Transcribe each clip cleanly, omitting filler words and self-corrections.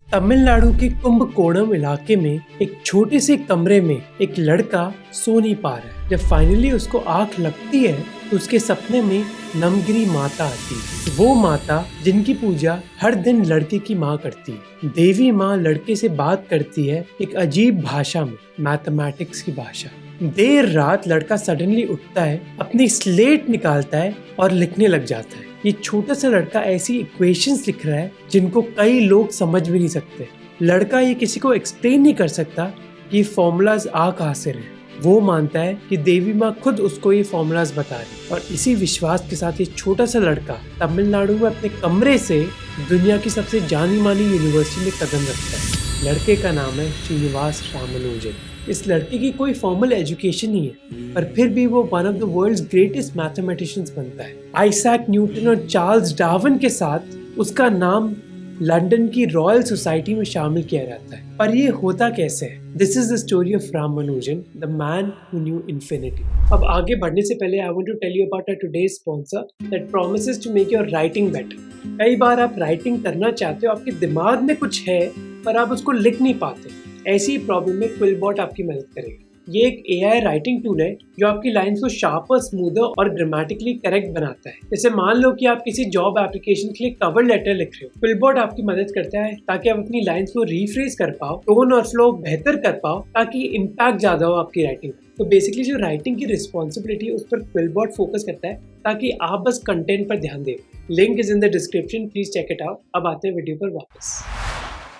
तमिलनाडु के कुंभकोणम इलाके में एक छोटे से कमरे में एक लड़का सो नहीं पा रहा है। जब फाइनली उसको आंख लगती है तो उसके सपने में नमगिरी माता आती है। वो माता जिनकी पूजा हर दिन लड़के की माँ करती है। देवी माँ लड़के से बात करती है एक अजीब भाषा में, मैथमेटिक्स की भाषा। देर रात लड़का सडनली उठता है, अपनी स्लेट निकालता है और लिखने लग जाता है। ये छोटा सा लड़का ऐसी इक्वेशंस लिख रहा है जिनको कई लोग समझ भी नहीं सकते। लड़का ये किसी को एक्सप्लेन नहीं कर सकता कि फॉर्मूलाज आ कहाँ से रहे। वो मानता है कि देवी माँ खुद उसको ये फॉर्मूलाज बता रही, और इसी विश्वास के साथ ये छोटा सा लड़का तमिलनाडु में अपने कमरे से दुनिया की सबसे जानी मानी यूनिवर्सिटी में कदम रखता है। लड़के का नाम है श्रीनिवास रामानुजन। इस लड़के की कोई फॉर्मल एजुकेशन नहीं है, पर फिर भी वो one of the world's greatest mathematicians बनता है। आइजैक न्यूटन और चार्ल्स डार्विन के साथ उसका नाम लंदन की रॉयल सोसाइटी में शामिल किया जाता है। पर ये होता कैसे है? This is the story of Ramanujan, the man who knew infinity. अब आगे बढ़ने से पहले I want to tell you about our today's sponsor that promises to make your writing better. कई बार आप राइटिंग करना चाहते हो, आपके दिमाग में कुछ है पर आप उसको लिख नहीं पाते। ऐसी प्रॉब्लम में क्विलबॉट आपकी मदद करेगा। ये एक AI राइटिंग टूल है जो आपकी लाइंस को शार्पर, स्मूदर और ग्रामेटिकली करेक्ट बनाता है। जैसे मान लो कि आप किसी जॉब एप्लीकेशन के लिए कवर लेटर लिख रहे हो, क्विलबॉट आपकी मदद करता है ताकि आप अपनी लाइंस को रीफ्रेज कर पाओ, टोन और फ्लो बेहतर कर पाओ, ताकि इम्पैक्ट ज्यादा हो आपकी राइटिंग। तो बेसिकली जो राइटिंग की रिस्पॉन्सिबिलिटी उस पर क्विलबॉट फोकस करता है, ताकि आप बस कंटेंट पर ध्यान दें। Link is in the description, please check it out. अब आते हैं वीडियो पर वापस।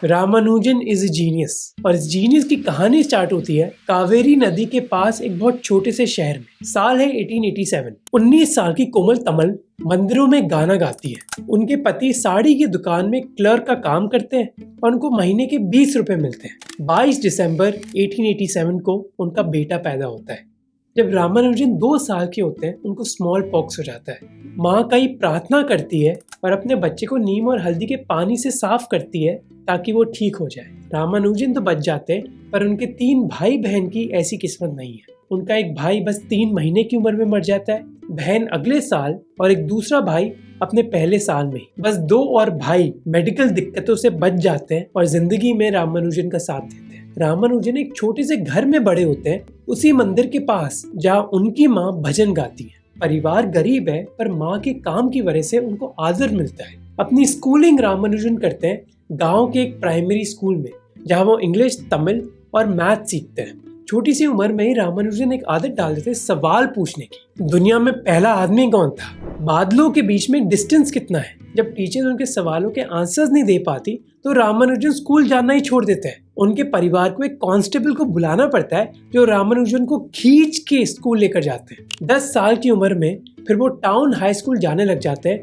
रामानुजन इज ए जीनियस, और इस जीनियस की कहानी स्टार्ट होती है कावेरी नदी के पास एक बहुत छोटे से शहर में। साल है 1887। 19 साल की कोमल तमल मंदिरों में गाना गाती है। उनके पति साड़ी की दुकान में क्लर्क का काम करते हैं और उनको महीने के 20 रुपए मिलते हैं। 22 दिसंबर 1887 को उनका बेटा पैदा होता है। जब रामानुजन 2 साल के होते हैं, उनको स्मॉल पॉक्स हो जाता है। माँ कई प्रार्थना करती है और अपने बच्चे को नीम और हल्दी के पानी से साफ करती है ताकि वो ठीक हो जाए। रामानुजन तो बच जाते हैं, पर उनके 3 भाई बहन की ऐसी किस्मत नहीं है। उनका एक भाई बस 3 महीने की उम्र में मर जाता है, बहन अगले साल, और एक दूसरा भाई अपने पहले साल में ही। बस 2 और भाई मेडिकल दिक्कतों से बच जाते हैं और जिंदगी में रामानुजन का साथ देते हैं। रामानुजन एक छोटे से घर में बड़े होते हैं, उसी मंदिर के पास जहाँ उनकी माँ भजन गाती है। परिवार गरीब है, पर माँ के काम की वजह से उनको आदर मिलता है। अपनी स्कूलिंग रामानुजन करते हैं गांव के एक प्राइमरी स्कूल में, जहाँ वो इंग्लिश, तमिल और मैथ सीखते हैं। छोटी सी उम्र में ही रामानुजन एक आदत डाल देते सवाल पूछने की। दुनिया में पहला आदमी कौन था? बादलों के बीच में डिस्टेंस कितना है? जब टीचर उनके सवालों के आंसर्स नहीं दे पाती तो रामानुजन स्कूल जाना ही छोड़ देते हैं। उनके परिवार को एक कांस्टेबल को बुलाना पड़ता है जो रामानुजन को खींच के स्कूल लेकर जाते हैं। 10 साल की उम्र में फिर वो टाउन हाई स्कूल जाने लग जाते हैं,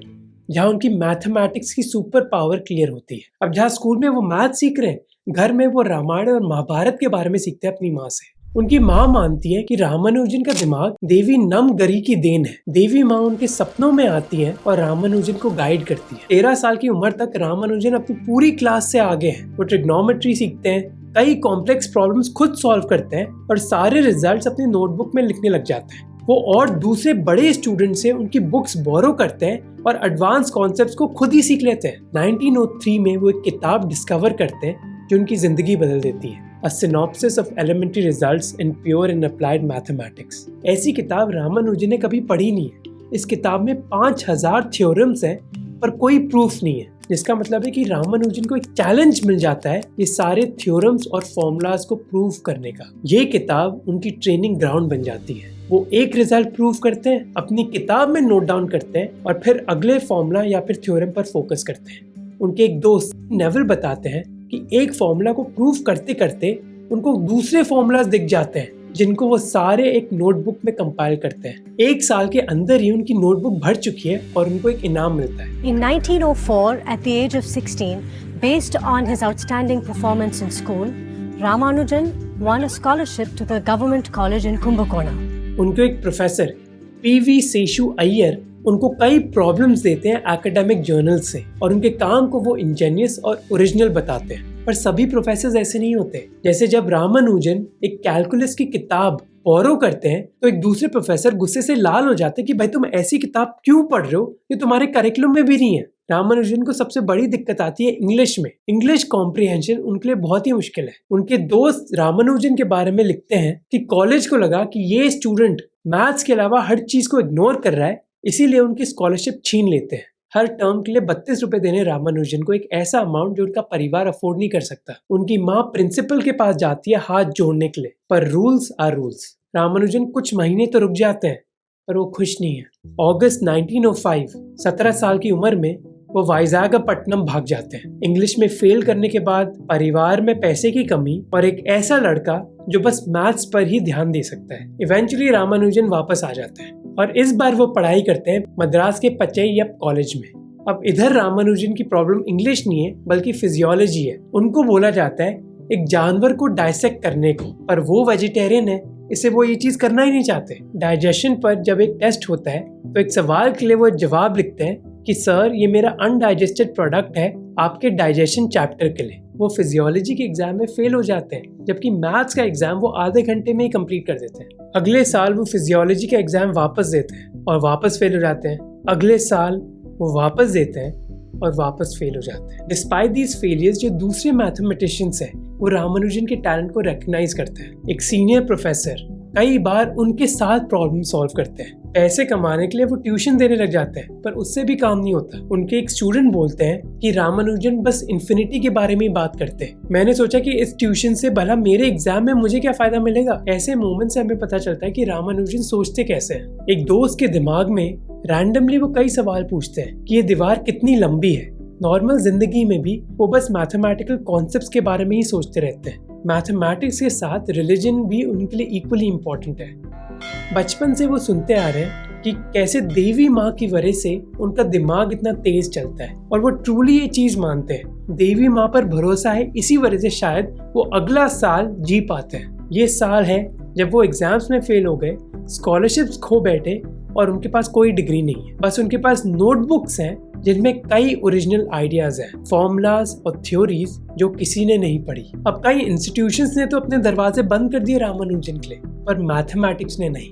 जहाँ उनकी मैथमेटिक्स की सुपर पावर क्लियर होती है। अब जहाँ स्कूल में वो मैथ सीख रहे हैं, घर में वो रामायण और महाभारत के बारे में सीखते हैं अपनी माँ से। उनकी माँ मानती है कि रामानुजन का दिमाग देवी नमगरी की देन है। देवी माँ उनके सपनों में आती है और रामानुजन को गाइड करती है। 13 साल की उम्र तक रामानुजन अपनी पूरी क्लास से आगे हैं। वो ट्रिग्नोमेट्री सीखते हैं, कई कॉम्प्लेक्स प्रॉब्लम्स खुद सॉल्व करते हैं और सारे रिजल्ट्स अपनी नोटबुक में लिखने लग जाते हैं। वो और दूसरे बड़े स्टूडेंट से उनकी बुक्स बोरो करते हैं और एडवांस कॉन्सेप्ट्स को खुद ही सीख लेते हैं। 1903 में वो एक किताब डिस्कवर करते हैं जो उनकी जिंदगी बदल देती है, A Synopsis of Elementary Results in Pure and Applied Mathematics। ऐसी किताब रामानुजन ने कभी पढ़ी नहीं है। इस किताब में 5000 थ्योरम्स हैं, पर कोई प्रूफ नहीं है, जिसका मतलब है कि रामानुजन को एक चैलेंज मिल जाता है ये सारे थ्योरम्स और फॉर्मूलाज को प्रूव करने का। ये किताब उनकी ट्रेनिंग ग्राउंड बन जाती है। वो एक रिजल्ट प्रूव करते हैं, अपनी किताब में नोट डाउन करते हैं और फिर अगले फॉर्मूला या फिर थ्योरम पर फोकस करते हैं। उनके एक दोस्त नेविल बताते हैं कि एक फॉर्मूला को प्रूव करते करते उनको दूसरे फॉर्मूलाज दिख जाते हैं, जिनको वो सारे एक नोटबुक में कंपाइल करते हैं। 1 साल के अंदर ही उनकी नोटबुक भर चुकी है और उनको एक इनाम मिलता है। In 1904, at the age of 16, based on his outstanding performance in school, Ramanujan won a scholarship to the government college in Kumbakonam. उनको एक प्रोफेसर PV सेशु अय्यर उनको कई प्रॉब्लम्स देते हैं एकेडमिक जर्नल से, और उनके काम को वो इंजीनियस और ओरिजिनल बताते हैं। पर सभी प्रोफेसर्स ऐसे नहीं होते। जैसे जब रामानुजन एक कैलकुलस की किताब बोरो करते हैं तो एक दूसरे प्रोफेसर गुस्से से लाल हो जाते हैं कि भाई तुम ऐसी किताब क्यों पढ़ रहे हो, ये तुम्हारे करिकुलम में भी नहीं है। रामानुजन को सबसे बड़ी दिक्कत आती है इंग्लिश में। इंग्लिश कॉम्प्रिहेंशन उनके लिए बहुत ही मुश्किल है। उनके दोस्त रामानुजन के बारे में लिखते हैं कि कॉलेज को लगा कि ये स्टूडेंट मैथ्स के अलावा हर चीज को इग्नोर कर रहा है, इसीलिए उनकी स्कॉलरशिप छीन लेते हैं। हर टर्म के लिए 32 रुपए देने रामानुजन को, एक ऐसा अमाउंट जो उनका परिवार अफोर्ड नहीं कर सकता। उनकी माँ प्रिंसिपल के पास जाती है हाथ जोड़ने के लिए, पर रूल्स आर रूल्स। रामानुजन कुछ महीने तो रुक जाते हैं, पर वो खुश नहीं है। अगस्त 1905, 17 साल की उम्र में वो वाइजागपट्टनम भाग जाते हैं। इंग्लिश में फेल करने के बाद परिवार में पैसे की कमी और एक ऐसा लड़का जो बस मैथ्स पर ही ध्यान दे सकता है। इवेंचुअली रामानुजन वापस आ जाते हैं और इस बार वो पढ़ाई करते हैं मद्रास के पचैयप्पा कॉलेज में। अब इधर रामानुजन की प्रॉब्लम इंग्लिश नहीं है बल्कि फिजियोलॉजी है। उनको बोला जाता है एक जानवर को डाइसेक्ट करने को, पर वो वेजिटेरियन है, इसे वो ये चीज करना ही नहीं चाहते। डाइजेशन पर जब एक टेस्ट होता है तो एक सवाल के लिए वो जवाब लिखते हैं कि सर ये मेरा अनडाइजेस्टेड प्रोडक्ट है आपके डाइजेशन चैप्टर के लिए। वो फिजियोलॉजी के एग्जाम में फेल हो जाते हैं, जबकि मैथ्स का एग्जाम वो आधे घंटे में ही कंप्लीट कर देते हैं। अगले साल वो फिजियोलॉजी का एग्जाम वापस देते हैं और वापस फेल हो जाते हैं। अगले साल वो वापस देते हैं और वापस फेल हो जाते हैं। डिस्पाइट दीज फेलियर्स जो दूसरे मैथमेटिशियंस हैं वो रामानुजन के टैलेंट को रिकॉग्नाइज करते हैं। एक सीनियर प्रोफेसर कई बार उनके साथ प्रॉब्लम सॉल्व करते हैं। पैसे कमाने के लिए वो ट्यूशन देने लग जाते हैं, पर उससे भी काम नहीं होता। उनके एक स्टूडेंट बोलते हैं कि रामानुजन बस इन्फिनिटी के बारे में ही बात करते हैं। मैंने सोचा कि इस ट्यूशन से भला मेरे एग्जाम में मुझे क्या फायदा मिलेगा। ऐसे मोमेंट से हमें पता चलता है कि रामानुजन सोचते कैसे हैं। एक दोस्त के दिमाग में रैंडमली वो कई सवाल पूछते हैं कि ये दीवार कितनी लंबी है। नॉर्मल जिंदगी में भी वो बस मैथमेटिकल कॉन्सेप्ट्स के बारे में ही सोचते रहते हैं। मैथमेटिक्स के साथ रिलीजन भी उनके लिए इक्वली इम्पोर्टेंट है। बचपन से वो सुनते आ रहे हैं कि कैसे देवी माँ की वजह से उनका दिमाग इतना तेज चलता है, और वो ट्रूली ये चीज मानते हैं। देवी माँ पर भरोसा है, इसी वजह से शायद वो अगला साल जी पाते हैं। ये साल है जब वो एग्जाम्स में फेल हो गए, स्कॉलरशिप्स खो बैठे और उनके पास कोई डिग्री नहीं है। बस उनके पास नोटबुक्स हैं जिनमें कई ओरिजिनल आइडियाज हैं, फॉर्मूलाज और थ्योरीज जो किसी ने नहीं पढ़ी। अब कई इंस्टीट्यूशंस ने तो अपने दरवाजे बंद कर दिए रामानुजन के लिए, पर मैथमेटिक्स ने नहीं।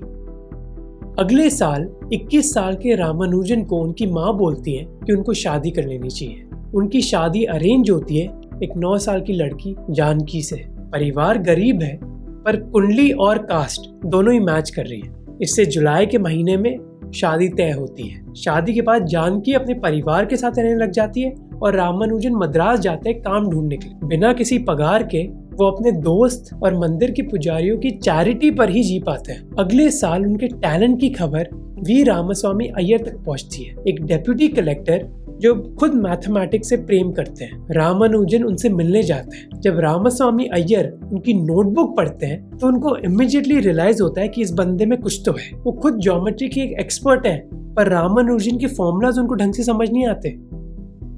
अगले साल 21 साल के रामानुजन को उनकी माँ बोलती है कि उनको शादी कर लेनी चाहिए। उनकी शादी अरेंज होती है एक 9 साल की लड़की जानकी से। परिवार गरीब है, पर कुंडली और कास्ट दोनों ही मैच कर रही है। इससे जुलाई के महीने में शादी तय होती है। शादी के बाद जानकी अपने परिवार के साथ रहने लग जाती है और रामानुजन मद्रास जाते हैं काम ढूंढने के लिए। बिना किसी पगार के वो अपने दोस्त और मंदिर के पुजारियों की चैरिटी पर ही जी पाते हैं। अगले साल उनके टैलेंट की खबर वी रामास्वामी अय्यर तक पहुंचती है, एक डेप्यूटी कलेक्टर जो खुद मैथमेटिक्स से प्रेम करते हैं। रामानुजन उनसे मिलने जाते हैं। जब रामास्वामी अय्यर उनकी नोटबुक पढ़ते हैं तो उनको इमीडिएटली रियलाइज होता है कि इस बंदे में कुछ तो है। वो खुद ज्योमेट्री के एक एक्सपर्ट है, पर रामानुजन के फॉर्मूलाज उनको ढंग से समझ नहीं आते।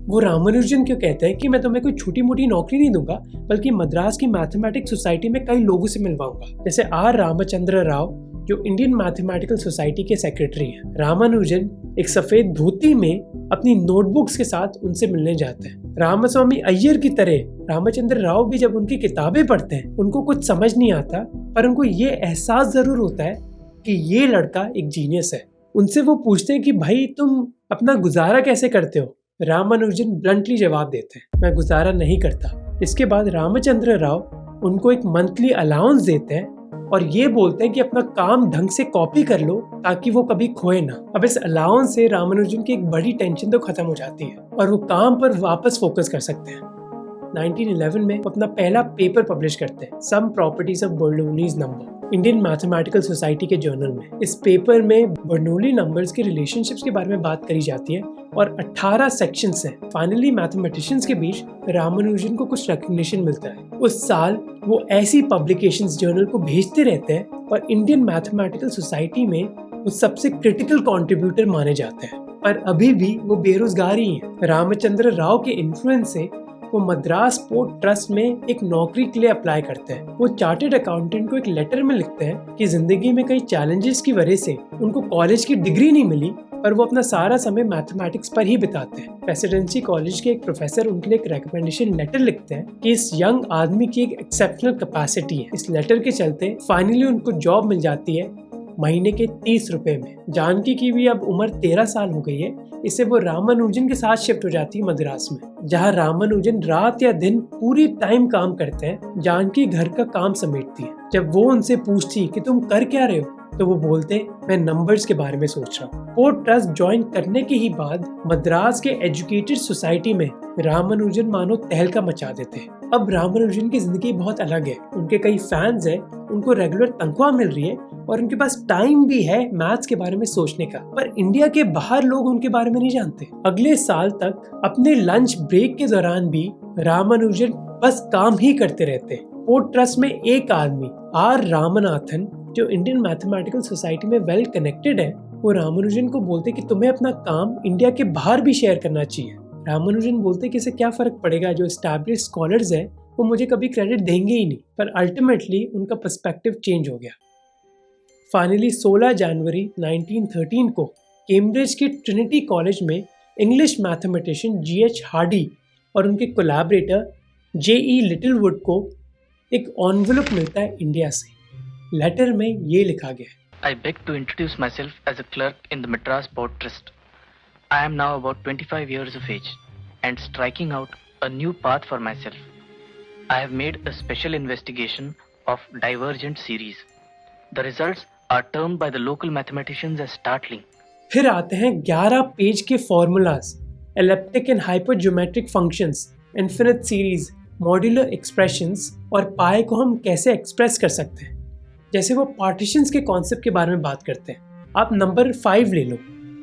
वो रामानुजन क्यों कहते हैं कि मैं तुम्हें कोई छोटी मोटी नौकरी नहीं दूंगा, बल्कि मद्रास की मैथमेटिक्स सोसाइटी में कई लोगों से मिलवाऊंगा, जैसे आर रामचंद्र राव जो इंडियन मैथमेटिकल सोसाइटी के सेक्रेटरी हैं। रामानुजन एक सफेद धोती में अपनी नोटबुक्स के साथ उनसे मिलने जाते हैं। रामास्वामी अय्यर की तरह रामचंद्र राव भी जब उनकी किताबें पढ़ते हैं उनको कुछ समझ नहीं आता, पर उनको ये एहसास जरूर होता है कि ये लड़का एक जीनियस है। उनसे वो पूछते हैं कि भाई तुम अपना गुजारा कैसे करते हो। रामानुजन ब्लंटली जवाब देते हैं, मैं गुजारा नहीं करता। इसके बाद रामचंद्र राव उनको एक मंथली अलाउंस देते हैं और ये बोलते हैं कि अपना काम ढंग से कॉपी कर लो ताकि वो कभी खोए ना। अब इस अलाउंस से रामानुजन की एक बड़ी टेंशन तो खत्म हो जाती है और वो काम पर वापस फोकस कर सकते हैं। 1911 में अपना पहला पेपर पब्लिश करते हैं, some properties of Bernoulli's number, Indian mathematical society के जर्नल में। इस पेपर में बर्नौली नंबर्स के रिलेशनशिप्स के बारे में बात करी जाती है और 18 सेक्शंस हैं। फाइनली मैथमेटिशियंस के बीच रामानुजन को कुछ रिकॉग्निशन मिलता है। उस साल वो ऐसी पब्लिकेशंस जर्नल को भेजते रहते हैं और इंडियन मैथमेटिकल सोसाइटी में वो सबसे क्रिटिकल कंट्रीब्यूटर माने जाते हैं, पर अभी भी वो बेरोजगार ही हैं। रामचंद्र राव के इन्फ्लुएंस से वो मद्रास पोर्ट ट्रस्ट में एक नौकरी के लिए अप्लाई करते हैं। वो चार्टेड अकाउंटेंट को एक लेटर में लिखते हैं कि जिंदगी में कई चैलेंजेस की वजह से उनको कॉलेज की डिग्री नहीं मिली, पर वो अपना सारा समय मैथमेटिक्स पर ही बिताते हैं। प्रेसिडेंसी कॉलेज के एक प्रोफेसर उनके लिए एक रिकमेंडेशन लेटर लिखते हैं कि इस यंग आदमी की एक एक्सेप्शनल कैपेसिटी है। इस लेटर के चलते फाइनली उनको जॉब मिल जाती है महीने के 30 रुपए में। जानकी की भी अब उम्र 13 साल हो गई है, इससे वो रामानुजन के साथ शिफ्ट हो जाती है मद्रास में, जहाँ रामानुजन रात या दिन पूरी टाइम काम करते हैं। जानकी घर का काम समेटती है। जब वो उनसे पूछती कि तुम कर क्या रहे हो, तो वो बोलते मैं नंबर्स के बारे में सोच रहा हूँ। पोर्ट ट्रस्ट ज्वाइन करने के ही बाद मद्रास के एजुकेटेड सोसाइटी में रामानुजन मानो तहलका मचा देते हैं। अब रामानुजन की जिंदगी बहुत अलग है। उनके कई फैंस हैं, उनको रेगुलर तनख्वाह मिल रही है और उनके पास टाइम भी है मैथ्स के बारे में सोचने का। पर इंडिया के बाहर लोग उनके बारे में नहीं जानते। अगले साल तक अपने लंच ब्रेक के दौरान भी रामानुजन बस काम ही करते रहते। पोर्ट ट्रस्ट में एक आदमी आर रामनाथन, जो इंडियन मैथमेटिकल सोसाइटी में वेल कनेक्टेड है, वो रामानुजन को बोलते कि तुम्हें अपना काम इंडिया के बाहर भी शेयर करना चाहिए। रामानुजन बोलते कि इससे क्या फर्क पड़ेगा, जो एस्टैब्लिश्ड स्कॉलर्स हैं वो मुझे कभी क्रेडिट देंगे ही नहीं। पर अल्टीमेटली उनका पर्सपेक्टिव चेंज हो गया। फाइनली 16 जनवरी 1913 को कैम्ब्रिज के ट्रिनिटी कॉलेज में इंग्लिश मैथमेटिशियन G.H. हार्डी और उनके कोलैबोरेटर J.E. लिटिलवुड को एक एनवेलप मिलता है इंडिया से। लेटर में ये लिखा गया है, I beg to introduce myself as a clerk in the Madras Port Trust. I am now about 25 years of age and striking out a new path for myself. I have made a special investigation of divergent series. The results are termed by the local mathematicians as startling. फिर आते हैं 11 page के formulas, elliptic and hypergeometric functions, infinite series, modular expressions और pi को हम कैसे express कर सकते हैं। जैसे वो पार्टीशंस के कॉन्सेप्ट के बारे में बात करते हैं। आप नंबर 5 ले लो।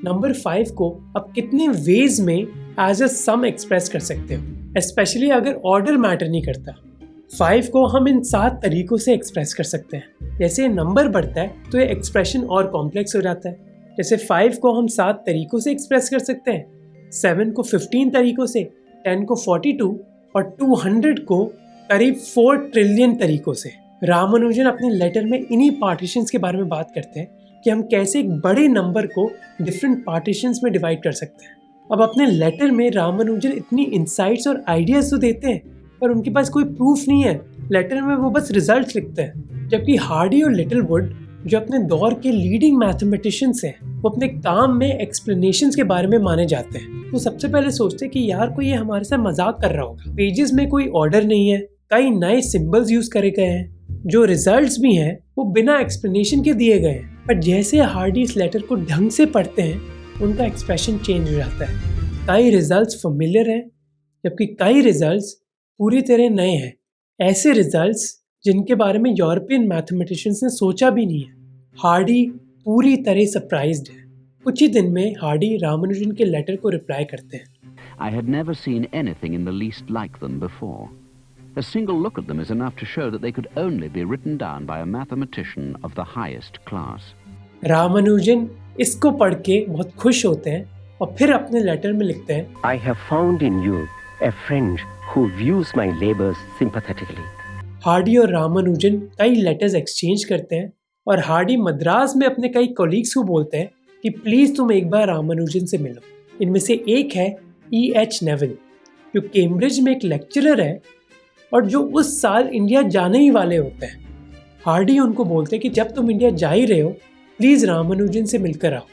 नंबर 5 को आप कितने वेज में एज अ सम एक्सप्रेस कर सकते हो, स्पेशली अगर ऑर्डर मैटर नहीं करता। 5 को हम इन 7 तरीकों से एक्सप्रेस कर सकते हैं। जैसे नंबर बढ़ता है तो ये एक्सप्रेशन और कॉम्प्लेक्स हो जाता है। जैसे 5 को हम 7 तरीकों से एक्सप्रेस कर सकते हैं, 7 को 15 तरीकों से, 10 को 42 और 200 को करीब 4 ट्रिलियन तरीकों से। रामानुजन अपने लेटर में इन्हीं पार्टीशंस के बारे में बात करते हैं कि हम कैसे एक बड़े नंबर को डिफरेंट पार्टीशंस में डिवाइड कर सकते हैं। अब अपने लेटर में रामानुजन इतनी इंसाइट्स और आइडियाज तो देते हैं, पर उनके पास कोई प्रूफ नहीं है। लेटर में वो बस रिजल्ट्स लिखते हैं। जबकि हार्डी और लिटिलवुड, जो अपने दौर के लीडिंग मैथमेटिशियंस हैं, वो अपने काम में एक्सप्लेनेशंस के बारे में माने जाते हैं। वो सबसे पहले सोचते हैं कि यार कोई ये हमारे साथ मजाक कर रहा होगा। पेजेस में कोई ऑर्डर नहीं है, कई नए सिंबल्स यूज करे गए हैं, जो रिजल्ट्स भी हैं वो बिना एक्सप्लेनेशन के दिए गए हैं। पर जैसे हार्डी इस लेटर को ढंग से पढ़ते हैं, उनका एक्सप्रेशन चेंज हो जाता है। कई रिजल्ट्स फेमिलियर हैं, जबकि कई रिजल्ट्स पूरी तरह नए हैं। ऐसे रिजल्ट्स जिनके बारे में यूरोपियन मैथमेटिशियंस ने सोचा भी नहीं है। हार्डी पूरी तरह सरप्राइज्ड है। कुछ ही दिन में हार्डी रामानुजन के लेटर को रिप्लाई करते हैं। I had never seen anything in the least like them before. A single look at them is enough to show that they could only be written down by a mathematician of the highest class. Ramanujan इसको पढ़ के बहुत खुश होते हैं और फिर अपने लेटर में लिखते हैं, I have found in you a friend who views my labors sympathetically. Hardy और रामानुजन कई लेटर्स एक्सचेंज करते हैं और हार्डी मद्रास में अपने कई कोलीग्स को बोलते हैं कि प्लीज तुम एक बार रामानुजन से मिलो। इनमें से एक है E.H. नेविल, जो कैम्ब्रिज में एक लेक्चरर है और जो उस साल इंडिया जाने ही वाले होते हैं। हार्डी उनको बोलते हैं कि जब तुम इंडिया जा ही रहे हो, प्लीज रामानुजन से मिलकर आओ।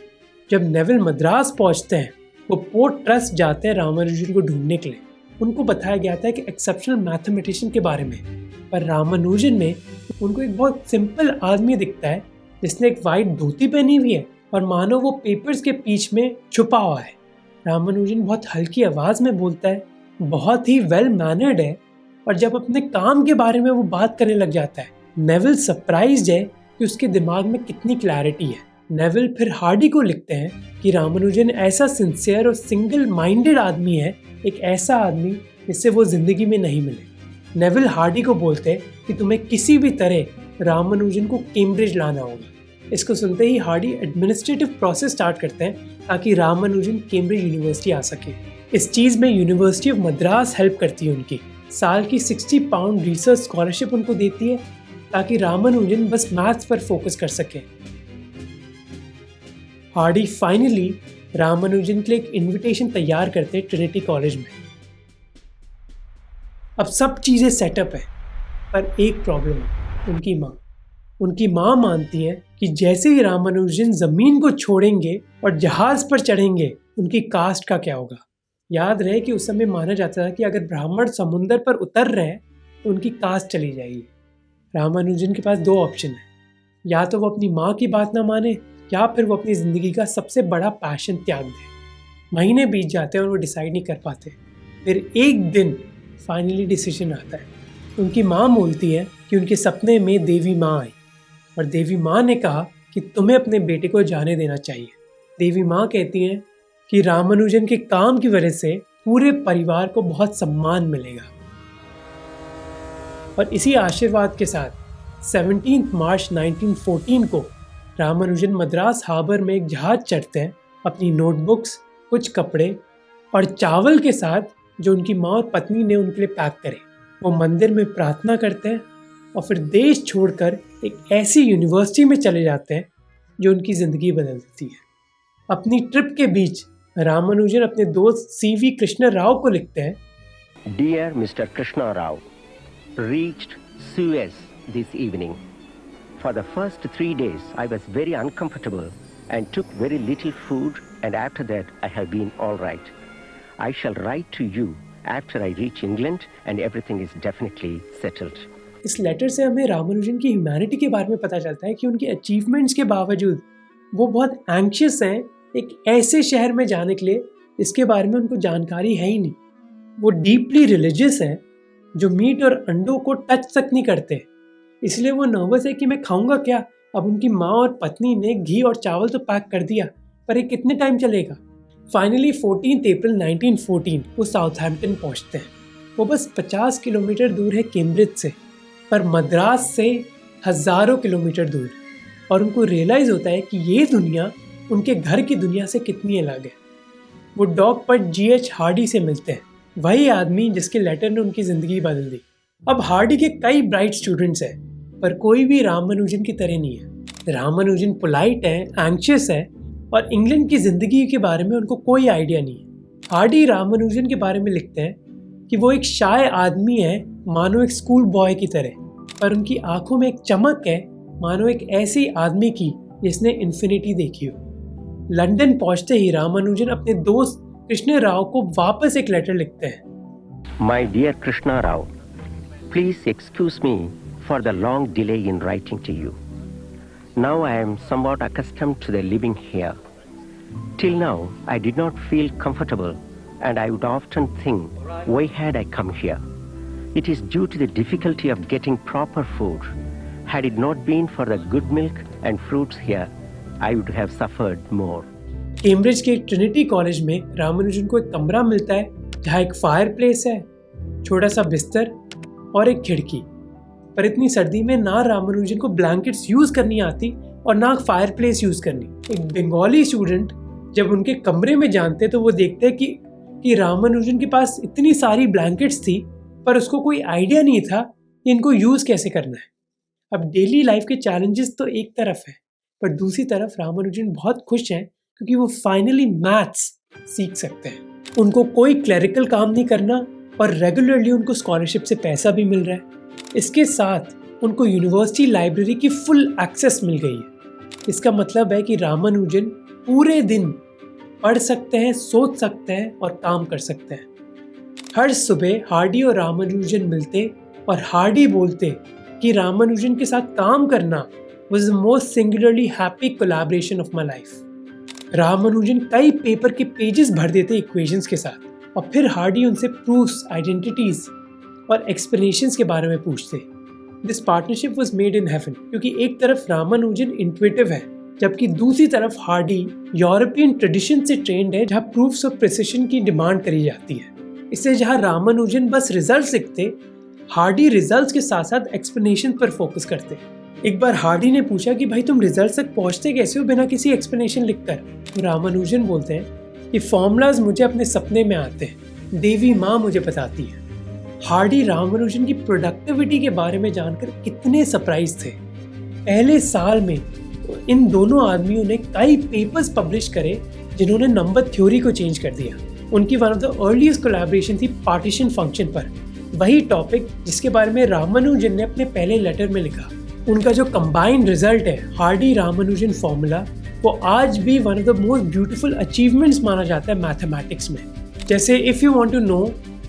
जब नेविल मद्रास पहुंचते हैं, वो पोर्ट ट्रस्ट जाते हैं रामानुजन को ढूंढने के लिए। उनको बताया गया था कि एक्सेप्शनल मैथमेटिशियन के बारे में, पर रामानुजन में उनको एक बहुत सिंपल आदमी दिखता है जिसने एक वाइट धोती पहनी हुई है और मानो वो पेपर्स के बीच में छुपा हुआ है। रामानुजन बहुत हल्की आवाज में बोलता है, बहुत ही वेल मैनर्ड है, और जब अपने काम के बारे में वो बात करने लग जाता है, नेविल सरप्राइज्ड है कि उसके दिमाग में कितनी क्लैरिटी है। नेविल फिर हार्डी को लिखते हैं कि रामानुजन ऐसा सिंसियर और सिंगल माइंडेड आदमी है, एक ऐसा आदमी जिससे वो जिंदगी में नहीं मिले। नेविल हार्डी को बोलते हैं कि तुम्हें किसी भी तरह रामानुजन को कैम्ब्रिज लाना होगा। इसको सुनते ही हार्डी एडमिनिस्ट्रेटिव प्रोसेस स्टार्ट करते हैं ताकि रामानुजन कैम्ब्रिज यूनिवर्सिटी आ सके। इस चीज़ में यूनिवर्सिटी ऑफ मद्रास हेल्प करती है। उनकी साल की 60 पाउंड रिसर्च स्कॉलरशिप उनको देती है ताकि रामानुजन बस मैथ्स पर फोकस कर सके। हार्डी फाइनली रामानुजन के लिए एक इनविटेशन तैयार करते हैं ट्रिनिटी कॉलेज में। अब सब चीज़ें सेटअप है, पर एक प्रॉब्लम है, उनकी माँ। उनकी माँ मानती है कि जैसे ही रामानुजन ज़मीन को छोड़ेंगे और जहाज़ पर चढ़ेंगे, उनकी कास्ट का क्या होगा। याद रहे कि उस समय माना जाता था कि अगर ब्राह्मण समुंदर पर उतर रहे हैं तो उनकी कास्ट चली जाएगी। रामानुजन के पास दो ऑप्शन है, या तो वो अपनी माँ की बात ना माने या फिर वो अपनी ज़िंदगी का सबसे बड़ा पैशन त्याग दे। महीने बीत जाते हैं और वो डिसाइड नहीं कर पाते। फिर एक दिन फाइनली डिसीजन आता है। उनकी माँ बोलती है कि उनके सपने में देवी माँ आई और देवी माँ ने कहा कि तुम्हें अपने बेटे को जाने देना चाहिए। देवी माँ कहती हैं कि रामानुजन के काम की वजह से पूरे परिवार को बहुत सम्मान मिलेगा। और इसी आशीर्वाद के साथ 17 मार्च 1914 को रामानुजन मद्रास हार्बर में एक जहाज चढ़ते हैं अपनी नोटबुक्स, कुछ कपड़े और चावल के साथ जो उनकी माँ और पत्नी ने उनके लिए पैक करे। वो मंदिर में प्रार्थना करते हैं और फिर देश छोड़कर एक ऐसी यूनिवर्सिटी में चले जाते हैं जो उनकी ज़िंदगी बदल देती है। अपनी ट्रिप के बीच रामानुजन अपने दोस्त CV कृष्ण राव को लिखते हैं, Dear Mr. Krishna Rao, reached Suez this evening. For the first 3 days, I was very uncomfortable and took very little food, and after that, I have been all right. I shall write to you after I reach England, and everything is definitely settled. इस letter से हमें रामानुजन की humanity के बारे में पता चलता है कि उनके अचीवमेंट्स के बावजूद वो बहुत एंग्शियस हैं एक ऐसे शहर में जाने के लिए इसके बारे में उनको जानकारी है ही नहीं। वो डीपली रिलीजियस हैं जो मीट और अंडों को टच तक नहीं करते, इसलिए वो नर्वस है कि मैं खाऊंगा क्या। अब उनकी माँ और पत्नी ने घी और चावल तो पैक कर दिया, पर ये कितने टाइम चलेगा। फाइनली 14 अप्रैल 1914 वो साउथहैम्पटन पहुँचते हैं। वो बस 50 किलोमीटर दूर है कैम्ब्रिज से, पर मद्रास से हज़ारों किलोमीटर दूर। और उनको रियलाइज़ होता है कि ये दुनिया उनके घर की दुनिया से कितनी अलग है। वो डॉक पर G.H. हार्डी से मिलते हैं, वही आदमी जिसके लेटर ने उनकी ज़िंदगी बदल दी। अब हार्डी के कई ब्राइट स्टूडेंट्स हैं, पर कोई भी रामानुजन की तरह नहीं है। रामानुजन पोलाइट है, एंग्शियस है और इंग्लैंड की ज़िंदगी के बारे में उनको कोई आइडिया नहीं है। हार्डी रामानुजन के बारे में लिखते हैं कि वो एक शाय आदमी है, मानो एक स्कूल बॉय की तरह, पर उनकी आंखों में एक चमक है मानो एक ऐसी आदमी की जिसने इन्फिनिटी देखी हो। लंदन पहुंचते ही रामानुजन अपने दोस्त कृष्ण राव को वापस एक लेटर लिखते हैं। My dear Krishna Rao, please excuse me for the long delay in writing to you. Now I am somewhat accustomed to the living here. Till now, I did not feel comfortable, and I would often think, why had I come here? It is due to the difficulty of getting proper food. Had it not been for the good milk and fruits here, I would have suffered more. Cambridge के Trinity college में रामानुजन को एक कमरा मिलता है जहाँ एक fire place है, छोटा सा बिस्तर और एक खिड़की। पर इतनी सर्दी में ना रामानुजन को ब्लैंकेट्स यूज़ करनी आती और ना फायर प्लेस यूज़ करनी। एक बंगाली स्टूडेंट जब उनके कमरे में जानते तो वो देखते हैं कि रामानुजन के पास इतनी सारी ब्लैंकेट्स थी, पर उसको कोई आइडिया नहीं था कि इनको यूज़ कैसे करना है। अब डेली लाइफ के चैलेंजेस तो एक तरफ है, पर दूसरी तरफ रामानुजन बहुत खुश हैं क्योंकि वो फाइनली मैथ्स सीख सकते हैं। उनको कोई क्लरिकल काम नहीं करना और रेगुलरली उनको स्कॉलरशिप से पैसा भी मिल रहा है। इसके साथ उनको यूनिवर्सिटी लाइब्रेरी की फुल एक्सेस मिल गई है। इसका मतलब है कि रामानुजन पूरे दिन पढ़ सकते हैं, सोच सकते हैं और काम कर सकते हैं। हर सुबह हार्डी और रामानुजन मिलते और हार्डी बोलते कि रामानुजन के साथ काम करना was the most singularly happy collaboration of my life. Ramanujan कई पेपर के पेजेस भर देते इक्वेशंस के साथ और फिर हार्डी उनसे प्रूफ्स, आइडेंटिटीज और एक्सप्लेनेशंस के बारे में पूछते। This partnership was made in heaven, क्योंकि एक तरफ रामानुजन इंट्यूटिव है जबकि दूसरी तरफ हार्डी यूरोपियन ट्रेडिशन से ट्रेंड है जहाँ प्रूफ्स और प्रिसिशन की डिमांड करी जाती है। इससे जहाँ रामानुजन बस रिजल्ट लिखते, हार्डी रिजल्ट्स के साथ साथ एक्सप्लेनेशन पर फोकस करते। एक बार हार्डी ने पूछा कि भाई तुम रिजल्ट तक पहुंचते कैसे हो बिना किसी एक्सप्लेनेशन लिखकर। तो रामानुजन बोलते हैं कि फॉर्मूलाज मुझे अपने सपने में आते हैं, देवी माँ मुझे बताती है। हार्डी रामानुजन की प्रोडक्टिविटी के बारे में जानकर कितने सरप्राइज थे। पहले साल में इन दोनों आदमियों ने कई पेपर्स पब्लिश करे जिन्होंने नंबर थ्योरी को चेंज कर दिया। उनकी one of the earliest collaboration थी पार्टीशन फंक्शन पर, वही टॉपिक जिसके बारे में रामानुजन ने अपने पहले लेटर में लिखा। उनका जो कंबाइंड रिजल्ट है हार्डी रामानुजन फॉर्मूला, वो आज भी one of the most beautiful achievements माना जाता है मैथमेटिक्स में। जैसे if you want to know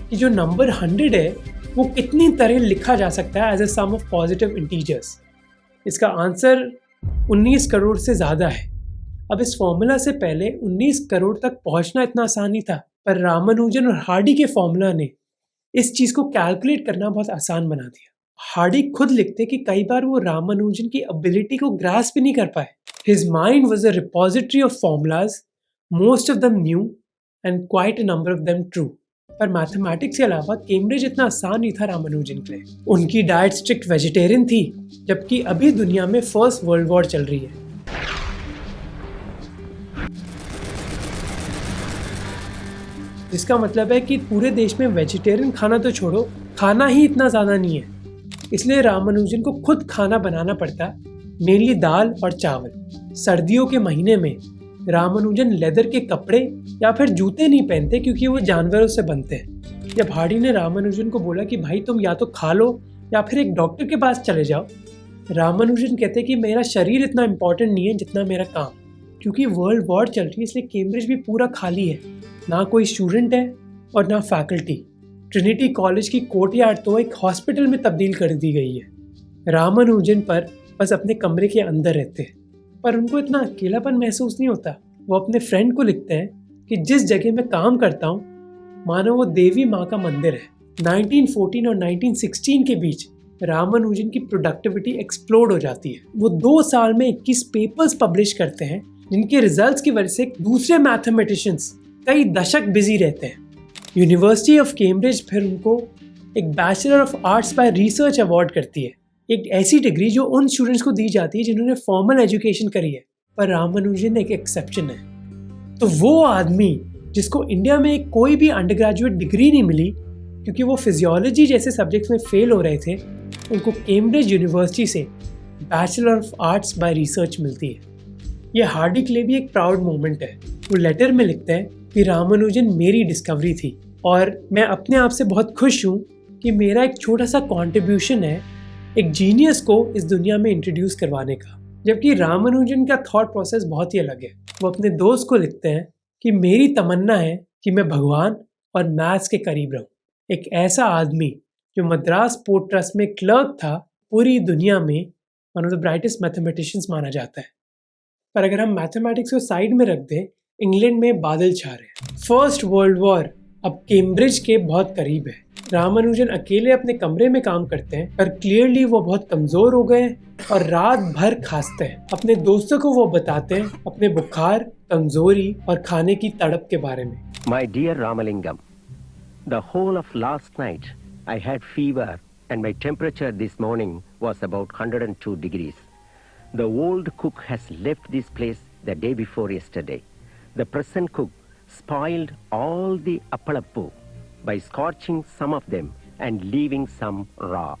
कि जो नंबर 100 है वो कितनी तरह लिखा जा सकता है as a sum of positive integers, इसका आंसर 19 करोड़ से ज़्यादा है। अब इस फॉर्मूला से पहले 19 करोड़ तक पहुंचना इतना आसान नहीं था, पर रामानुजन और हार्डी के फॉर्मूला ने इस चीज़ को कैलकुलेट करना बहुत आसान बना दिया। हार्डी खुद लिखते कि कई बार वो रामानुजन की एबिलिटी को ग्रास्प भी नहीं कर पाए। His mind was a repository of formulas, most of them new and quite a number of them true. पर मैथमेटिक्स के अलावा कैम्ब्रिज इतना आसान नहीं था रामानुजन के लिए। उनकी डाइट स्ट्रिक्ट वेजिटेरियन थी, जबकि अभी दुनिया में फर्स्ट वर्ल्ड वॉर चल रही है। जिसका मतलब है कि पूरे देश में वेजिटेरियन खाना तो छोड़ो, खाना ही इतना ज़्यादा नहीं है। इसलिए रामानुजन को खुद खाना बनाना पड़ता, मेनली दाल और चावल। सर्दियों के महीने में रामानुजन लेदर के कपड़े या फिर जूते नहीं पहनते क्योंकि वो जानवरों से बनते हैं। जब हार्डी ने रामानुजन को बोला कि भाई तुम या तो खा लो या फिर एक डॉक्टर के पास चले जाओ, रामानुजन कहते कि मेरा शरीर इतना इम्पोर्टेंट नहीं है जितना मेरा काम। क्योंकि वर्ल्ड वॉर चल रही है इसलिए कैम्ब्रिज भी पूरा खाली है, ना कोई स्टूडेंट है और ना फैकल्टी। ट्रिनिटी कॉलेज की कोर्टयार्ड तो एक हॉस्पिटल में तब्दील कर दी गई है। रामानुजन पर बस अपने कमरे के अंदर रहते हैं, पर उनको इतना अकेलापन महसूस नहीं होता। वो अपने फ्रेंड को लिखते हैं कि जिस जगह मैं काम करता हूँ मानो वो देवी माँ का मंदिर है। 1914 और 1916 के बीच रामानुजन की प्रोडक्टिविटी एक्सप्लोड हो जाती है। वो 2 साल में 21 पेपर्स पब्लिश करते हैं, जिनके रिजल्ट्स की वजह से दूसरे मैथमेटिशियंस कई दशक बिजी रहते हैं। यूनिवर्सिटी ऑफ कैम्ब्रिज फिर उनको एक bachelor of arts bye research award करती है, एक ऐसी डिग्री जो उन स्टूडेंट्स को दी जाती है जिन्होंने फॉर्मल एजुकेशन करी है। पर रामानुजन एक एक्सेप्शन है। तो वो आदमी जिसको इंडिया में कोई भी अंडर ग्रेजुएट डिग्री नहीं मिली क्योंकि वो फिजियोलॉजी जैसे सब्जेक्ट्स में फेल हो रहे थे, उनको कैम्ब्रिज यूनिवर्सिटी से bachelor of arts bye research मिलती है। ये हार्डी के लिए भी एक प्राउड मोमेंट है। वो लेटर में लिखते हैं कि रामानुजन मेरी डिस्कवरी थी और मैं अपने आप से बहुत खुश हूँ कि मेरा एक छोटा सा कॉन्ट्रीब्यूशन है एक जीनियस को इस दुनिया में इंट्रोड्यूस करवाने का। जबकि रामानुजन का थॉट प्रोसेस बहुत ही अलग है। वो अपने दोस्त को लिखते हैं कि मेरी तमन्ना है कि मैं भगवान और मैथ्स के करीब रहूं। एक ऐसा आदमी जो मद्रास पोर्ट ट्रस्ट में क्लर्क था, पूरी दुनिया में one of the brightest mathematicians माना जाता है। पर अगर हम मैथमेटिक्स को साइड में रख दें, इंग्लैंड में बादल छा रहे हैं। फर्स्ट वर्ल्ड वॉर अब कैम्ब्रिज के बहुत करीब है। रामानुजन अकेले अपने कमरे में काम करते हैं, पर क्लियरली वो बहुत कमजोर हो गए और रात भर खांसते हैं। अपने दोस्तों को वो बताते हैं अपने बुखार, कमजोरी और खाने की तड़प के बारे में। My dear Ramalingam, the whole of last night I had fever and my temperature this morning was about 102 degrees. The old cook has left this place the day before yesterday. The present cook spoiled all the appalappu by scorching some of them and leaving some raw.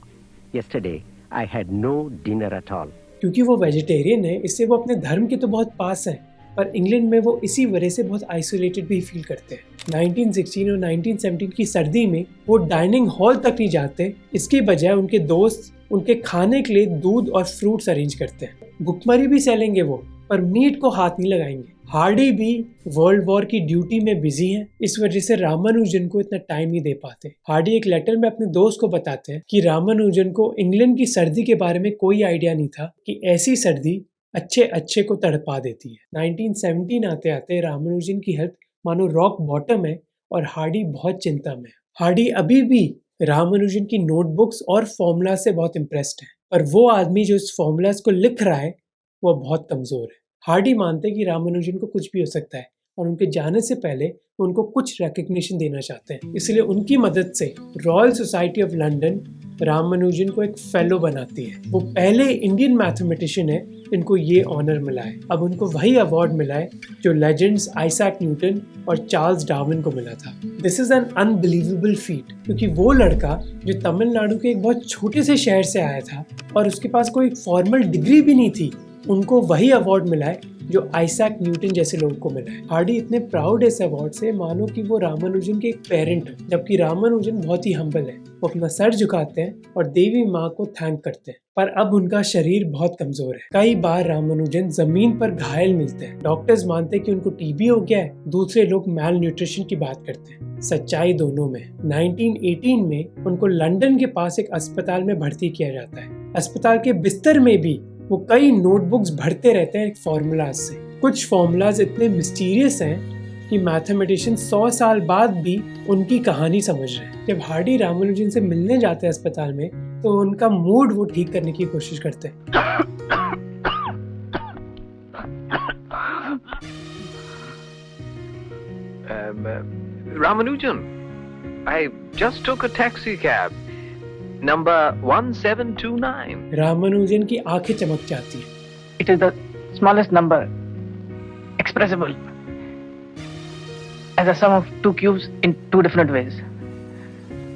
Yesterday I had no dinner at all. क्योंकि वो vegetarian है, इससे वो अपने धर्म के तो बहुत पास हैं, पर इंग्लैंड में वो इसी वजह से बहुत आइसोलेटेड भी फील करते हैं। 1916 और 1917 की सर्दी में वो डाइनिंग हॉल तक नहीं जाते, इसके बजाय उनके दोस्त उनके खाने के लिए दूध और फ्रूट्स अरेंज करते हैं। भुखमरी भी सहलेंगे वो, पर मीट को हाथ नहीं लगाएंगे। हार्डी भी वर्ल्ड वॉर की ड्यूटी में बिजी हैं, इस वजह से रामानुजन को इतना टाइम नहीं दे पाते। हार्डी एक लेटर में अपने दोस्त को बताते हैं कि रामानुजन को इंग्लैंड की सर्दी के बारे में कोई आइडिया नहीं था कि ऐसी सर्दी अच्छे को तड़पा देती है। 1917 आते आते रामानुजन की हेल्थ मानो रॉक बॉटम है और हार्डी बहुत चिंता में है। हार्डी अभी भी रामानुजन की नोटबुक्स और फॉर्मूला से बहुत इम्प्रेस्ड है, पर वो आदमी जो इस फॉर्मूलाज को लिख रहा है वो बहुत कमजोर है। हार्डी मानते हैं कि रामानुजन को कुछ भी हो सकता है और उनके जाने से पहले वो उनको कुछ रिकग्निशन देना चाहते हैं। इसलिए उनकी मदद से royal society of London Ramanujan को एक फेलो बनाती है। वो पहले इंडियन मैथमेटिशियन है जिनको ये ऑनर मिला है। अब उनको वही अवार्ड मिला है जो लेजेंड्स आइजैक न्यूटन और चार्ल्स डार्विन को मिला था। This is an unbelievable feet, क्योंकि वो लड़का जो तमिलनाडु के एक बहुत छोटे से शहर से आया था और उसके पास कोई फॉर्मल डिग्री भी नहीं थी, उनको वही अवार्ड मिला है जो आइजैक न्यूटन जैसे लोगों को मिला है। हार्डी इतने प्राउड है इस अवार्ड से, मानो कि वो रामानुजन के एक पेरेंट हो, जबकि रामानुजन बहुत ही हम्बल है। वो अपना सर झुकाते हैं और देवी माँ को थैंक करते हैं, पर अब उनका शरीर बहुत कमजोर है। कई बार रामानुजन जमीन पर घायल मिलते हैं। डॉक्टर्स मानते हैं कि उनको टीबी हो गया है, दूसरे लोग मैल न्यूट्रिशन की बात करते हैं। सच्चाई दोनों में। 1918 में उनको लंदन के पास एक अस्पताल में भर्ती किया जाता है। अस्पताल के बिस्तर में भी वो कई नोटबुक्स भरते रहते हैं फॉर्मूलाज से। कुछ फॉर्मूलाज इतने मिस्टीरियस हैं कि मैथमेटिशियन 100 साल बाद भी उनकी कहानी समझ रहे हैं। जब हार्डी रामानुजन से मिलने जाते हैं अस्पताल में, तो उनका मूड वो ठीक करने की कोशिश करते हैं। Ramanujan, I just took a taxi cab, number 1729. Ramanujan की आंखें चमक जाती हैं। It is the smallest number expressible as a sum of two cubes in two different ways.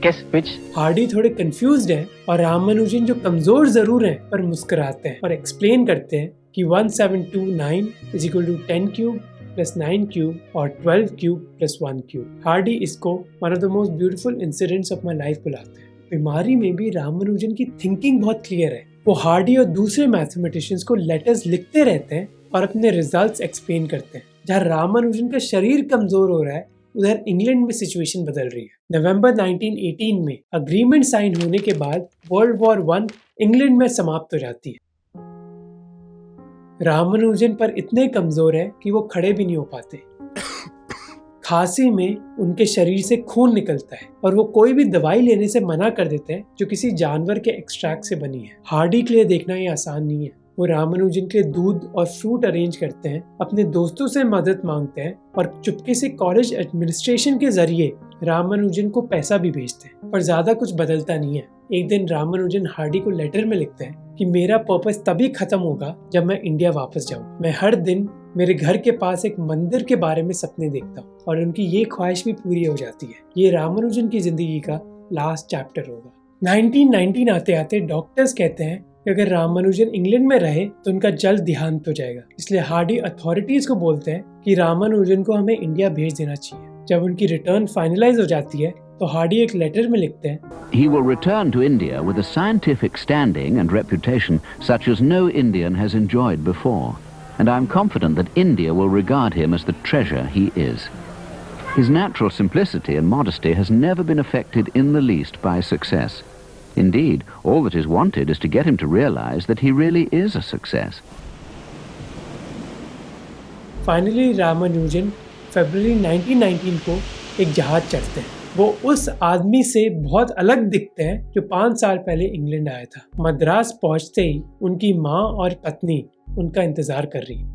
Guess which? Hardy थोड़े कंफ्यूज्ड हैं और रामानुजन जो कमजोर जरूर हैं पर मुस्कुराते हैं और एक्सप्लेन करते हैं कि 1729 is equal to 10 cube plus 9 cube और 12 cube plus 1 cube. हार्डी इसको one of the most beautiful incidents of my life बुलाते हैं। बीमारी में भी रामानुजन की थिंकिंग बहुत क्लियर है। वो हार्डी और दूसरे मैथमेटिशियंस को लेटर्स लिखते रहते हैं और अपने रिजल्ट्स एक्सप्लेन करते हैं। जहाँ रामानुजन का शरीर कमजोर हो रहा है, उधर इंग्लैंड में सिचुएशन बदल रही है। नवंबर 1918 में अग्रीमेंट साइन होने के बाद वर्ल्ड वॉर 1 इंग्लैंड में समाप्त हो जाती है। रामानुजन पर इतने कमजोर है कि वो खड़े भी नहीं हो पाते। खांसी में उनके शरीर से खून निकलता है और वो कोई भी दवाई लेने से मना कर देते हैं जो किसी जानवर के एक्सट्रैक्ट से बनी है। हार्डी के लिए देखना ये आसान नहीं है। वो रामानुजन के लिए दूध और फ्रूट अरेंज करते हैं, अपने दोस्तों से मदद मांगते हैं और चुपके से कॉलेज एडमिनिस्ट्रेशन के जरिए रामानुजन को पैसा भी भेजते हैं, पर ज्यादा कुछ बदलता नहीं है। एक दिन रामानुजन हार्डी को लेटर में लिखते हैं कि मेरा पर्पस तभी खत्म होगा जब मैं इंडिया वापस जाऊं। मैं हर दिन मेरे घर के पास एक मंदिर के बारे में सपने देखता हूँ और उनकी ये ख्वाहिश भी पूरी हो जाती है। ये रामानुजन की जिंदगी का लास्ट चैप्टर होगा। 1919 आते आते डॉक्टर्स कहते हैं कि अगर रामानुजन इंग्लैंड में रहे तो उनका जल्द देहांत हो जाएगा। इसलिए हार्डी अथॉरिटीज को बोलते हैं कि रामानुजन को हमें इंडिया भेज देना चाहिए। जब उनकी रिटर्न फाइनलाइज हो जाती है तो हार्डी एक लेटर में लिखते हैं, He will return to India with a scientific standing and reputation such as no Indian has enjoyed before, and I am confident that India will regard him as the treasure he is. His natural simplicity and modesty has never been affected in the least by success. Indeed, all that is wanted is to get him to realize that he really is a success. Finally Ramanujan फरवरी 1919 को एक जहाज चढ़ते हैं। वो उस आदमी से बहुत अलग दिखते हैं जो 5 साल पहले इंग्लैंड आया था। मद्रास पहुंचते ही उनकी माँ और पत्नी उनका इंतजार कर रही है।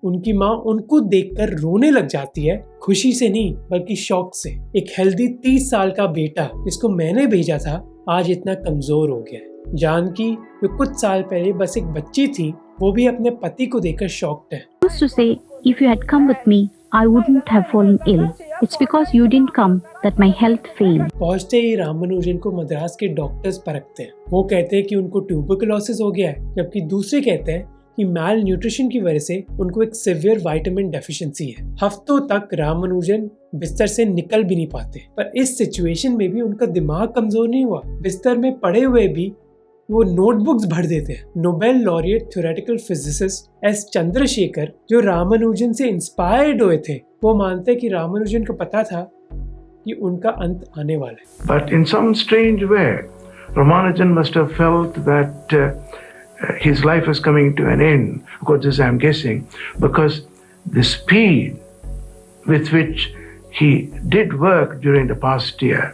उनकी माँ उनको देखकर रोने लग जाती है, खुशी से नहीं बल्कि शौक से। एक हेल्दी 30 साल का बेटा जिसको मैंने भेजा था आज इतना कमजोर हो गया है। जानकी जो कुछ साल पहले बस एक बच्ची थी, वो भी अपने पति को देखकर शॉक्ड है। Used to say, if you had come with me, I wouldn't have fallen ill. It's because you didn't come that my health failed. पहुंचते ही रामानुजन को मद्रास के डॉक्टर्स परखते हैं। वो कहते हैं कि उनको ट्यूबरकुलोसिस हो गया है, जबकि दूसरे कहते हैं कि मैल न्यूट्रिशन की वजह से उनको एक सिवियर विटामिन डेफिशिएंसी है। हफ्तों तक रामानुजन बिस्तर से निकल भी नहीं पाते, पर इस सिचुएशन में भी उनका दिमाग कमजोर नहीं हुआ। बिस्तर में पड़े हुए भी वो नोटबुक्स भर देते हैं। Nobel laureate theoretical physicist S Chandrashekhar जो रामानुजन से इंस्पायर्ड हुए थे, वो मानते हैं कि रामानुजन को पता था कि उनका अंत आने वाला है। But in some strange way, Ramanujan must have felt that his life was coming to an end. Of course, this I am guessing, because the speed with which he did work during the past year,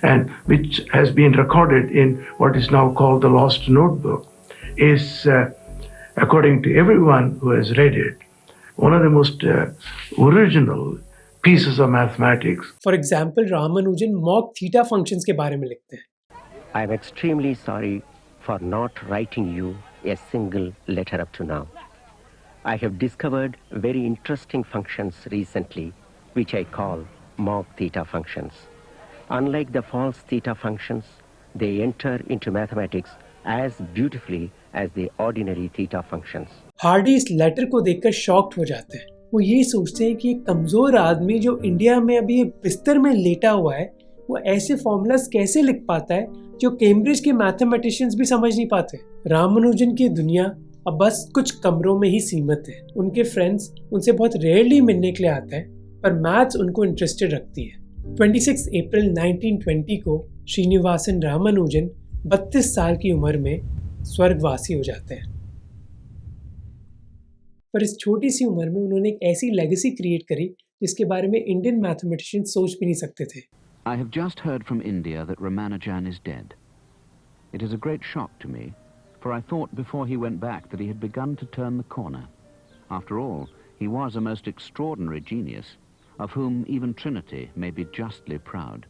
and which has been recorded in what is now called the Lost Notebook, is, according to everyone who has read it, one of the most original pieces of mathematics. For example, Ramanujan mach theta functions के बारे में लिखते हैं। I am extremely sorry for not writing you a single letter up to now. I have discovered very interesting functions recently, which I call mach theta functions. Unlike the false theta functions, they enter into mathematics as beautifully as the ordinary theta functions. Hardy इस letter को देखकर shocked हो जाते हैं। वो ये सोचते हैं कि एक कमजोर आदमी जो इंडिया में अभी बिस्तर में लेटा हुआ है, वो ऐसे फॉर्मूलाज कैसे लिख पाता है जो कैम्ब्रिज के मैथमेटिशियंस भी समझ नहीं पाते। रामानुजन की दुनिया अब बस कुछ कमरों में ही सीमित है। उनके फ्रेंड्स उनसे बहुत रेयरली मिलने के लिए आते हैं, पर मैथ्स उनको इंटरेस्टेड रखती है। 26 अप्रैल 1920 को श्रीनिवासन रामानुजन 32 साल की उम्र में स्वर्गवासी हो जाते हैं। पर इस छोटी सी उम्र में उन्होंने एक ऐसी लेगेसी क्रिएट करी जिसके बारे में इंडियन मैथमेटिशियन सोच भी नहीं सकते थे। I have just heard from India that Ramanujan is dead. It is a great shock to me, for I thought before he went back that he had begun to turn the corner. After all, he was a most extraordinary genius, of whom even Trinity may be justly proud.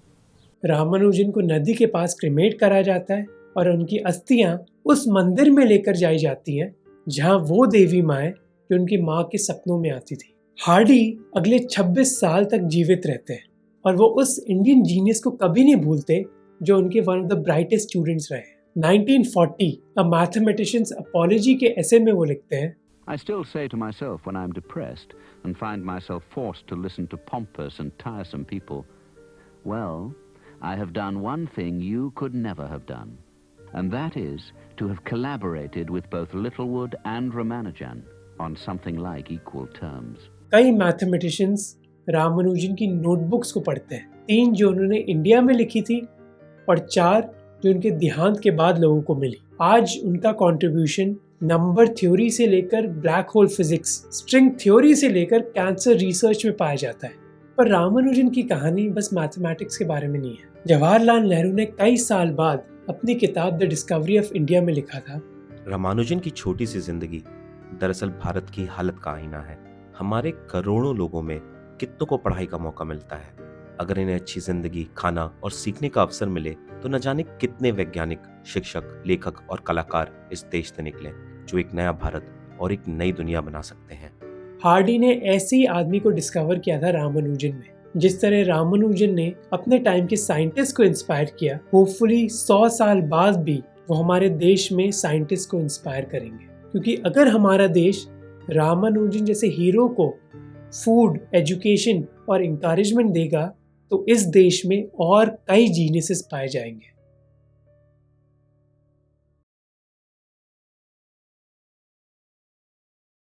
Ramanujan को नदी के पास cremate करा जाता है और उनकी अस्थियां उस मंदिर में लेकर जाई जाती हैं जहां वो देवी माँ है जो उनकी माँ के सपनों में आती थी। हार्डी अगले 26 साल तक जीवित रहते हैं और वो उस इंडियन जीनियस को कभी नहीं भूलते जो उनके one of the brightest students रहे। 1940 अ मैथमेटिशियंस अपॉलजी के ऐसे में वो लिखते हैं, I still say to myself when I am depressed and find myself forced to listen to pompous and tiresome people, well, I have done one thing you could never have done, and that is to have collaborated with both Littlewood and Ramanujan on something like equal terms. कई mathematicians Ramanujan की notebooks को पढ़ते हैं, 3 जो उन्होंने India में लिखी थी और 4 जो उनके देहांत के बाद लोगों को मिली। आज उनका कंट्रीब्यूशन नंबर थ्योरी से लेकर black hole physics, string theory से लेकर कैंसर रिसर्च में पाया जाता है। पर रामानुजन की कहानी बस मैथमेटिक्स के बारे में नहीं है। जवाहरलाल नेहरू ने कई साल बाद अपनी किताब द डिस्कवरी ऑफ इंडिया में लिखा था, रामानुजन की छोटी सी जिंदगी दरअसल भारत की हालत का आईना है। हमारे करोड़ों लोगों में कितनों को पढ़ाई का मौका मिलता है। अगर इन्हें अच्छी जिंदगी, खाना और सीखने का अवसर मिले तो न जाने कितने वैज्ञानिक, शिक्षक, लेखक और कलाकार इस देश से निकले जो एक नया भारत और एक नई दुनिया बना सकते हैं। हार्डी ने ऐसे ही आदमी को डिस्कवर किया था रामानुजन में। जिस तरह रामानुजन ने अपने टाइम के साइंटिस्ट को इंस्पायर किया, होपफुली 100 साल बाद भी वो हमारे देश में साइंटिस्ट को इंस्पायर करेंगे। क्योंकि अगर हमारा देश रामानुजन जैसे हीरो को फूड, एजुकेशन और इंकरेजमेंट देगा तो इस देश में और कई जीनियसेस पाए जाएंगे।